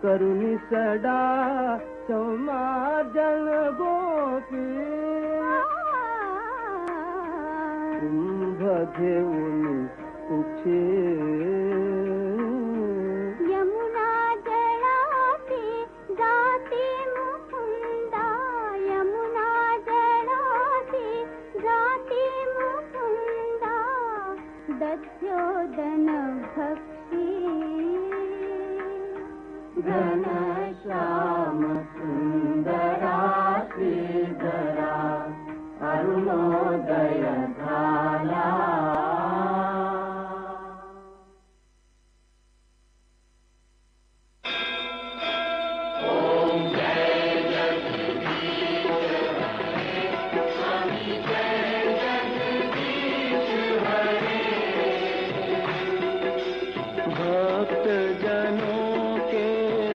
करुणी सडा समाजन गोपी कुंभ घेऊन उठे यमुना जळाती जाती मुकुंदा यमुना जळाती जाती मुकुंदा दध्योदन भक्षी घनश्याम